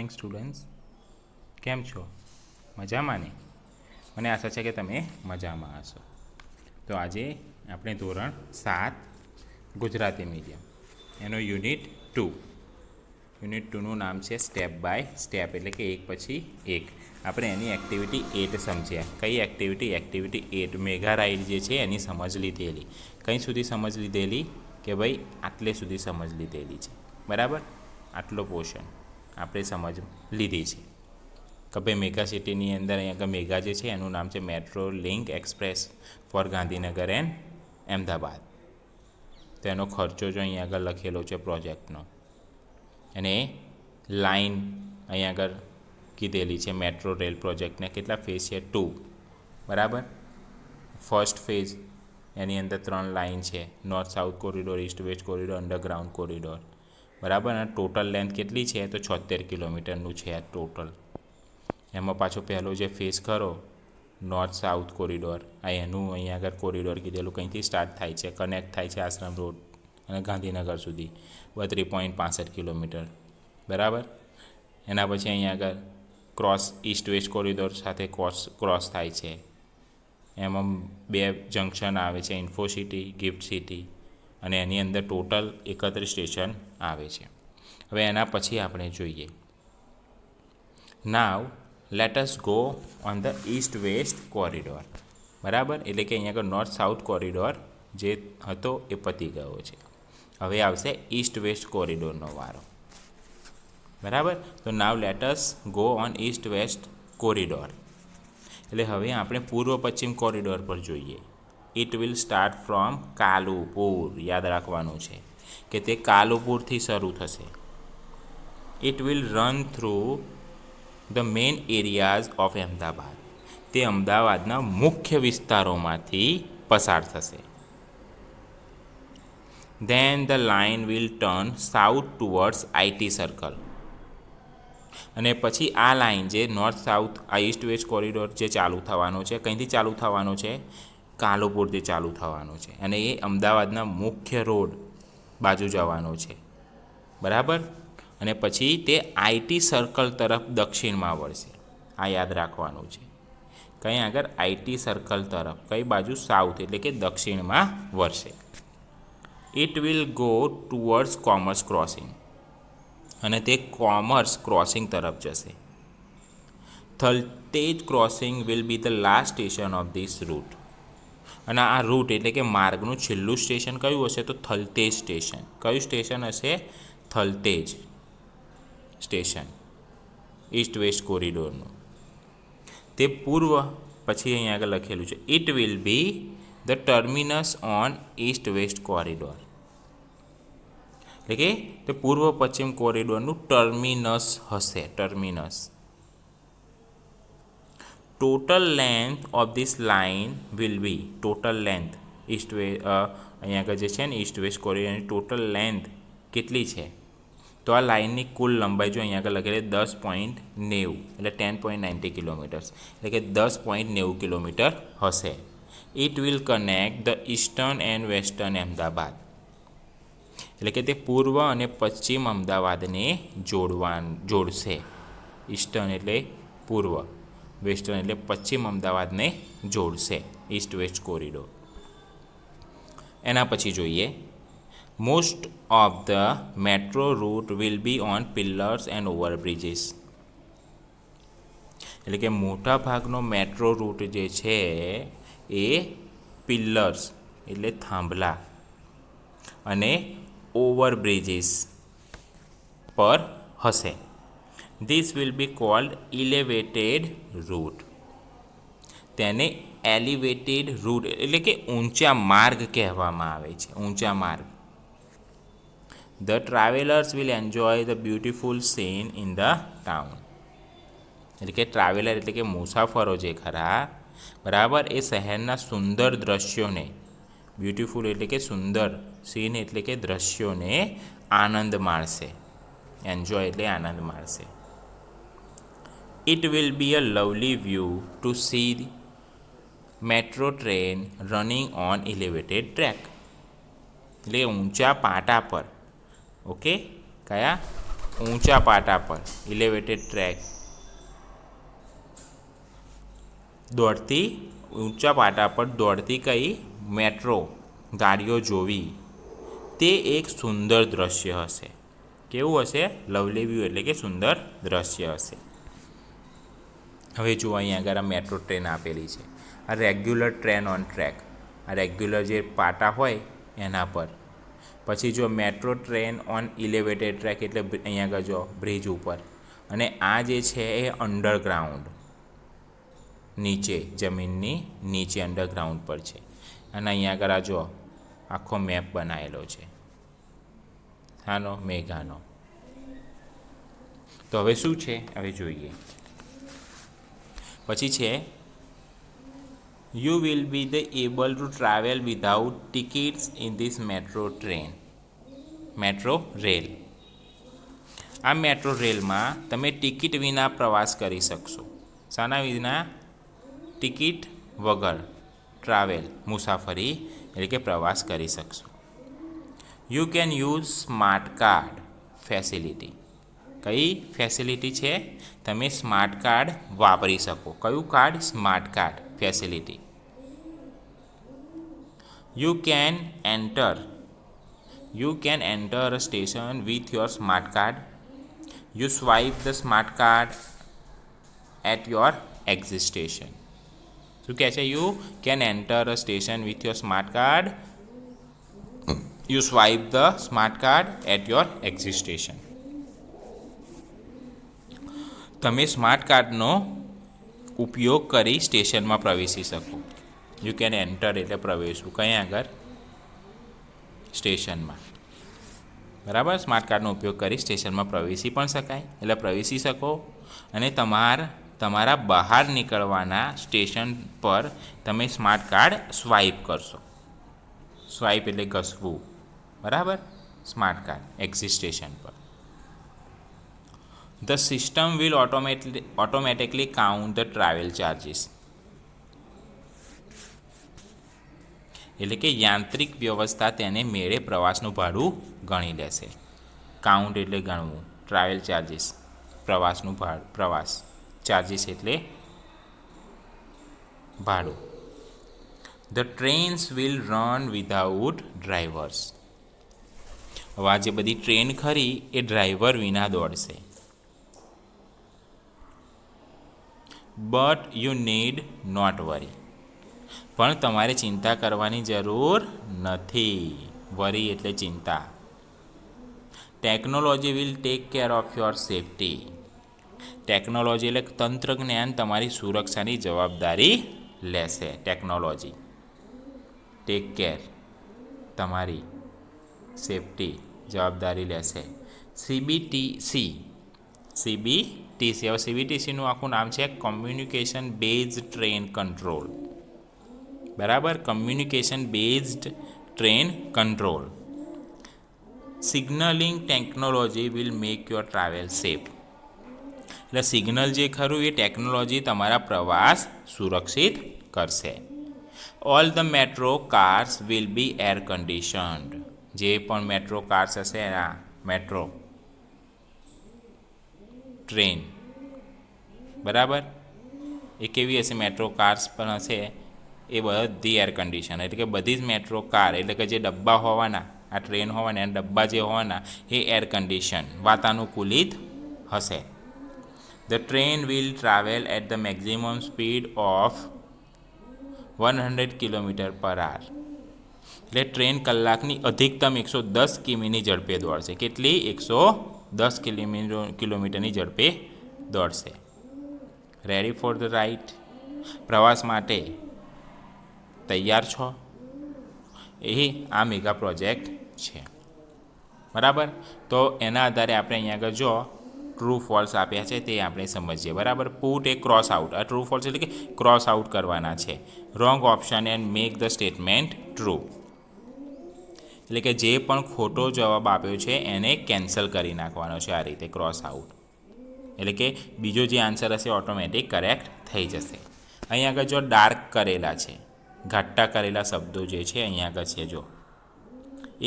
Morning students, કેમ છો? મજામાં ને? મને આશા છે કે તમે મજામાં હશો. તો આજે આપણે ધોરણ 7 ગુજરાતી મીડિયમ એનો યુનિટ 2નું નામ છે સ્ટેપ બાય સ્ટેપ, એટલે કે એક પછી એક. આપણે એની એક્ટિવિટી 8 સમજ્યા. કઈ એક્ટિવિટી? એક્ટિવિટી 8 મેગા રાઇડ જે છે એની સમજ લીધેલી. કઈ સુધી સમજ લીધેલી? કે ભાઈ આટલે સુધી સમજ લીધેલી છે, બરાબર? આટલો પોર્શન આપણે સમજ લીધી છે કે ભાઈ મેગા સિટીની અંદર અહીંયા આગળ મેગા જે છે એનું નામ છે metro link express for Gandhinagar and Ahmedabad. તો એનો ખર્ચો જો અહીંયા આગળ લખેલો છે પ્રોજેક્ટનો, અને લાઈન અહીંયા આગળ કીધેલી છે. મેટ્રો રેલ પ્રોજેક્ટને કેટલા ફેઝ છે? 2, બરાબર. ફર્સ્ટ ફેઝ એની અંદર 3 લાઈન છે: north south corridor, east west corridor, underground corridor, બરાબર. અને ટોટલ લેન્થ કેટલી છે? તો 76 કિલોમીટરનું છે આ ટોટલ. એમાં પાછો પહેલો જે ફેઝ ખરો નોર્થ સાઉથ કોરિડોર, આ એનું અહીંયા આગળ કોરિડોર કીધેલું. કંઈથી સ્ટાર્ટ થાય છે? કનેક્ટ થાય છે આશ્રમ રોડ અને ગાંધીનગર સુધી, 32.65 કિલોમીટર, બરાબર. એના પછી અહીંયા આગળ ક્રોસ ઇસ્ટ વેસ્ટ કોરિડોર સાથે ક્રોસ થાય છે. એમાં 2 જંક્શન આવે છે, ઇન્ફો સિટી, ગિફ્ટ સિટી, અને એની અંદર ટોટલ 31 સ્ટેશન આવે છે. હવે એના પછી આપણે જોઈએ, નાવ let us go on the east west corridor, બરાબર. એટલે કે અહીંયા આગળ નોર્થ સાઉથ કોરિડોર જે હતો એ પતી ગયો છે. હવે આવશે ઇસ્ટ વેસ્ટ કોરિડોરનો વારો, બરાબર. તો now let us go on east west corridor. એટલે હવે આપણે પૂર્વ પશ્ચિમ કોરિડોર પર જોઈએ. It will start from Kalupur. યાદ રાખવાનું છે કે તે કાલુપુરથી શરૂ થશે. It will run through the main areas of Ahmedabad. તે અમદાવાદના મુખ્ય વિસ્તારોમાંથી પસાર થશે. Then the line will turn south towards IT circle. અને પછી આ લાઇન જે નોર્થ સાઉથ આ ઇસ્ટ વેસ્ટ કોરિડોર જે ચાલુ થવાનો છે, કંઈથી ચાલુ થવાનો છે? કાલુપુરથી ચાલુ થવાનો છે, અને એ અમદાવાદના મુખ્ય રોડ બાજુ જવાનો છે, બરાબર. અને પછી તે આઈટી સર્કલ તરફ દક્ષિણમાં વળશે. આ યાદ રાખવાનું છે. કંઈ આગળ આઈટી સર્કલ તરફ, કઈ બાજુ? સાઉથ, એટલે કે દક્ષિણમાં વળશે. It will go towards commerce crossing. અને તે કોમર્સ ક્રોસિંગ તરફ જશે. Thaltej crossing will be the last station of this route. અને આ રૂટ એટલે કે માર્ગનું છેલ્લું સ્ટેશન કયું હશે? તો થલતેજ સ્ટેશન. કયું સ્ટેશન હશે? થલતેજ સ્ટેશન, ઇસ્ટ વેસ્ટ કોરિડોરનું. તે પૂર્વ પછી અહીંયા આગળ લખેલું છે it will be the terminus on east west corridor. એટલે કે તે પૂર્વ પશ્ચિમ કોરિડોરનું ટર્મિનસ હશે. Terminus. Total length of this line will be, total length east way અહીંયા આગળ જે છે ને ઇસ્ટ વેસ્ટ કોરિડોરની ટોટલ લેન્થ કેટલી છે? તો આ લાઇનની કુલ લંબાઈ જો અહીંયા આગળ લખેલી 10.90, એટલે 10.90 કિલોમીટર્સ, એટલે કે 10.90 કિલોમીટર હશે. It will connect the eastern and western Ahmedabad. એટલે કે તે પૂર્વ અને પશ્ચિમ અમદાવાદને જોડશે. ઇસ્ટર્ન એટલે પૂર્વ, વેસ્ટર્ન એટલે પશ્ચિમ અમદાવાદને જોડશે ઇસ્ટ વેસ્ટ કોરિડોર. એના પછી જોઈએ, most of the metro route will be on pillars and overbridges. એટલે કે મોટા ભાગનો મેટ્રો રૂટ જે છે એ પિલ્લર્સ એટલે થાંભલા અને ઓવરબ્રિજીસ પર હશે. This will be called elevated route. તેને એલિવેટેડ રૂટ એટલે કે ઊંચા માર્ગ કહેવામાં આવે છે. ઊંચા માર્ગ. The travellers will enjoy the beautiful scene in the town. એટલે કે ટ્રાવેલર એટલે કે મુસાફરો જે ખરા, બરાબર, એ શહેરના સુંદર દ્રશ્યોને, બ્યુટિફુલ એટલે કે સુંદર, સીન એટલે કે દ્રશ્યોને આનંદ માણશે. એન્જોય એટલે આનંદ માણશે. It will be a lovely view to see metro train running on elevated track. એટલે ઊંચા પાટા પર, ઓકે, કયા? ઊંચા પાટા પર ઇલેવેટેડ ટ્રેક દોડતી ઊંચા પાટા પર દોડતી કઈ મેટ્રો ગાડીઓ જોવી તે એક સુંદર દ્રશ્ય હશે. કેવું હશે? લવલી વ્યૂ એટલે કે સુંદર દ્રશ્ય હશે. હવે જુઓ અહીંયા આગળ આ મેટ્રો ટ્રેન આપેલી છે. આ રેગ્યુલર ટ્રેન ઓન ટ્રેક, આ રેગ્યુલર જે પાટા હોય એના પર. પછી જો મેટ્રો ટ્રેન ઓન ઇલેવેટેડ ટ્રેક એટલે અહીંયા આગળ જો બ્રિજ ઉપર, અને આ જે છે એ અંડરગ્રાઉન્ડ નીચે જમીનની નીચે અંડરગ્રાઉન્ડ પર છે. અને અહીંયા આગળ આ જો આખો મેપ બનાવેલો છે આનો મેઘાનો. તો હવે શું છે હવે જોઈએ. પછી છે you will be the able to travel without tickets in this metro train, metro rail. આ મેટ્રો રેલમાં તમે ટિકિટ વિના પ્રવાસ કરી શકશો. શાના વિના? ટિકિટ વગર ટ્રાવેલ મુસાફરી એટલે કે પ્રવાસ કરી શકશો. You can use smart card facility. કઈ ફેસિલિટી છે? તમે સ્માર્ટ કાર્ડ વાપરી શકો. કયું card? Smart card facility. You can enter a station with your smart card. You swipe the smart card at your exit station. શું કહે છે? You can enter a station with your smart card. You swipe the smart card at your exit station. તમે smart કાર્ડનો ઉપયોગ કરી સ્ટેશનમાં પ્રવેશી શકો. યુ કેન એન્ટર એટલે પ્રવેશવું. કંઈ આગળ? સ્ટેશનમાં. બરાબર? સ્માર્ટ કાર્ડનો ઉપયોગ કરી સ્ટેશનમાં પ્રવેશી પણ શકાય, એટલે પ્રવેશી શકો. અને તમારા બહાર નીકળવાના સ્ટેશન પર તમે સ્માર્ટ કાર્ડ સ્વાઇપ કરશો. સ્વાઇપ એટલે ઘસવું. બરાબર? સ્માર્ટ કાર્ડ એક્ઝિટ સ્ટેશન પર. The system will automatically count the travel charges. એટલે કે યાંત્રિક વ્યવસ્થા તેને મેળે પ્રવાસનું ભાડું ગણી લેશે. કાઉન્ટ એટલે ગણવું, ટ્રાવેલ ચાર્જીસ પ્રવાસનું ભાડું, પ્રવાસ ચાર્જીસ એટલે ભાડું. The trains will run without drivers. હવે આ જે બધી ટ્રેન ખરી એ ડ્રાઈવર વિના દોડશે. બટ યુ નીડ નોટ વરી. પણ તમારે ચિંતા કરવાની જરૂર નથી. વરી એટલે ચિંતા. Technology will take care of your safety. Technology એટલે તંત્રજ્ઞાન તમારી સુરક્ષાની જવાબદારી લેશે. ટેકનોલોજી ટેક કેર તમારી સેફટી જવાબદારી લેશે. સીબીટીસી. હવે સીબીટીસીનું આખું નામ છે કમ્યુનિકેશન બેઝડ ટ્રેન કંટ્રોલ. બરાબર? Communication based train control. Signalling technology will make your travel safe. એટલે સિગ્નલ જે ખરું એ ટેકનોલોજી તમારા પ્રવાસ સુરક્ષિત કરશે. All the metro cars will be air conditioned. જે પણ મેટ્રો કાર્સ હશે એના મેટ્રો ટ્રેન, બરાબર, એ કેવી હશે? મેટ્રો કાર્સ પણ હશે એ બધી એર કન્ડિશન. એટલે કે બધી જ મેટ્રો કાર એટલે કે જે ડબ્બા હોવાના, આ ટ્રેન હોવાના એના ડબ્બા જે હોવાના એ એર કન્ડિશન વાતાનુકૂલિત હશે. The train will travel at the maximum speed of 100 km/h. એટલે ટ્રેન કલાકની અધિકતમ 110 કિમીની ઝડપે દોડશે. કેટલી? 110 કિલોમીટરની ઝડપે દોડશે. Ready for the ride. પ્રવાસ માટે તૈયાર છો? એ આ મેગા પ્રોજેક્ટ છે. બરાબર? તો એના આધારે આપણે અહીંયા આગળ જો ટ્રુ ફોલ્સ આપ્યા છે તે આપણે સમજીએ. બરાબર? પુટ એ ક્રોસ આઉટ. આ ટ્રુ ફોલ્સ એટલે કે ક્રોસ આઉટ કરવાના છે. Wrong option and make the statement true. એટલે કે જે પણ ખોટો જવાબ આપ્યો છે એને કેન્સલ કરી નાખવાનો છે આ રીતે ક્રોસ આઉટ. એટલે કે બીજો જે આન્સર હશે ઓટોમેટિક કરેક્ટ થઈ જશે. અહીંયા આગળ જો ડાર્ક કરેલા છે, ઘાટા કરેલા શબ્દો જે છે અહીંયા આગળ છે જો,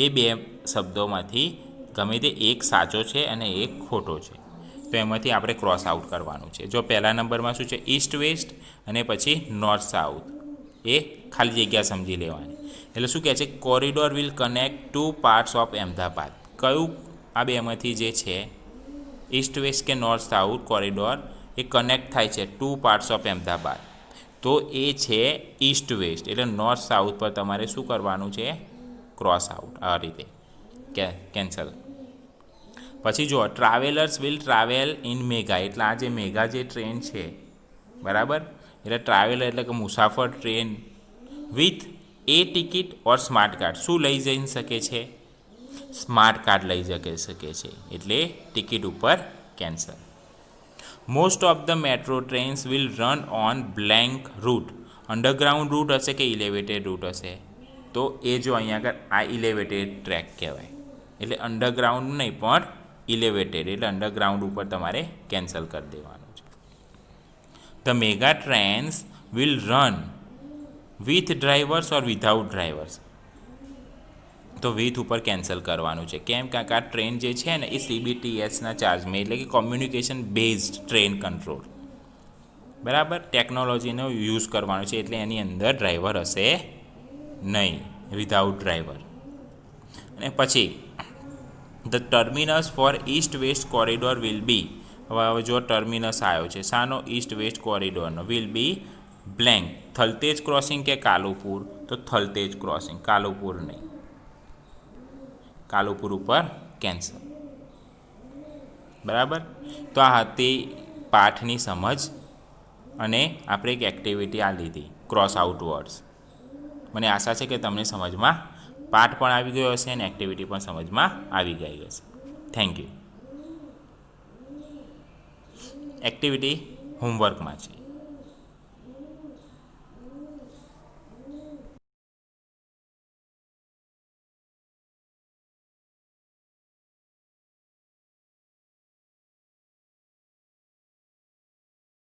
એ બે શબ્દોમાંથી ગમે તે એક સાચો છે અને એક ખોટો છે, તો એમાંથી આપણે ક્રોસ આઉટ કરવાનું છે. જો પહેલા નંબરમાં શું છે, ઈસ્ટ વેસ્ટ અને પછી નોર્થ સાઉથ, એ ખાલી જગ્યા સમજી લેવાની. એટલે શું કહે છે, corridor will connect two parts of Ahmedabad. કયું આ બેમાંથી જે છે ઈસ્ટ વેસ્ટ કે નોર્થ સાઉથ કોરિડોર એ કનેક્ટ થાય છે ટુ પાર્ટ્સ ઓફ અમદાવાદ, તો એ છે ઈસ્ટ વેસ્ટ. એટલે નોર્થ સાઉથ પર તમારે શું કરવાનું છે, ક્રોસ આઉટ, આ રીતે કેન્સલ. પછી જુઓ, travellers will travel in mega. એટલે આ જે મેગા જે ટ્રેન છે, બરાબર, એટલે ટ્રાવેલર એટલે કે મુસાફર train with a ticket or smart card. શું લઈ જઈ શકે છે, સ્માર્ટ કાર્ડ લઈ શકે છે, એટલે ટિકિટ ઉપર cancel. Most of the metro trains will run on blank route. Underground route હશે કે ઇલેવેટેડ રૂટ હશે, તો એ જો અહીંયા આગળ આ ઇલેવેટેડ ટ્રેક કહેવાય. એટલે અંડરગ્રાઉન્ડ નહીં પણ ઇલેવેટેડ, એટલે અંડરગ્રાઉન્ડ ઉપર તમારે કેન્સલ કરી દેવાનું છે. The mega trains will run with drivers or without drivers. તો વિથ ઉપર કેન્સલ કરવાનું છે. કેમ કે આ ટ્રેન જે છે ને એ CBTSના ચાર્જમાં, એટલે કે કોમ્યુનિકેશન બેઝડ ટ્રેન કંટ્રોલ, બરાબર, ટેકનોલોજીનો યુઝ કરવાનો છે, એટલે એની અંદર ડ્રાઈવર હશે નહીં, વિધાઉટ ડ્રાઈવર. અને પછી the terminus for east west corridor will be. હવે જો ટર્મિનસ આવ્યો છે શાનો, ઈસ્ટ વેસ્ટ કોરિડોરનો, will be blank. Thaltej crossing કે કાલુપુર, તો થલતેજ ક્રોસિંગ, કાલુપુર નહીં. કાલુપુર ઉપર કેન્સલ. બરાબર. તો આ હતી પાઠની સમજ, અને આપણે એક એક્ટિવિટી આ લીધી, ક્રોસ આઉટ વર્ડ્સ. મને આશા છે કે તમને સમજમાં પાઠ પણ આવી ગયો હશે અને એક્ટિવિટી પણ સમજમાં આવી ગઈ હશે. Thank you. એક્ટિવિટી હોમવર્કમાં છે.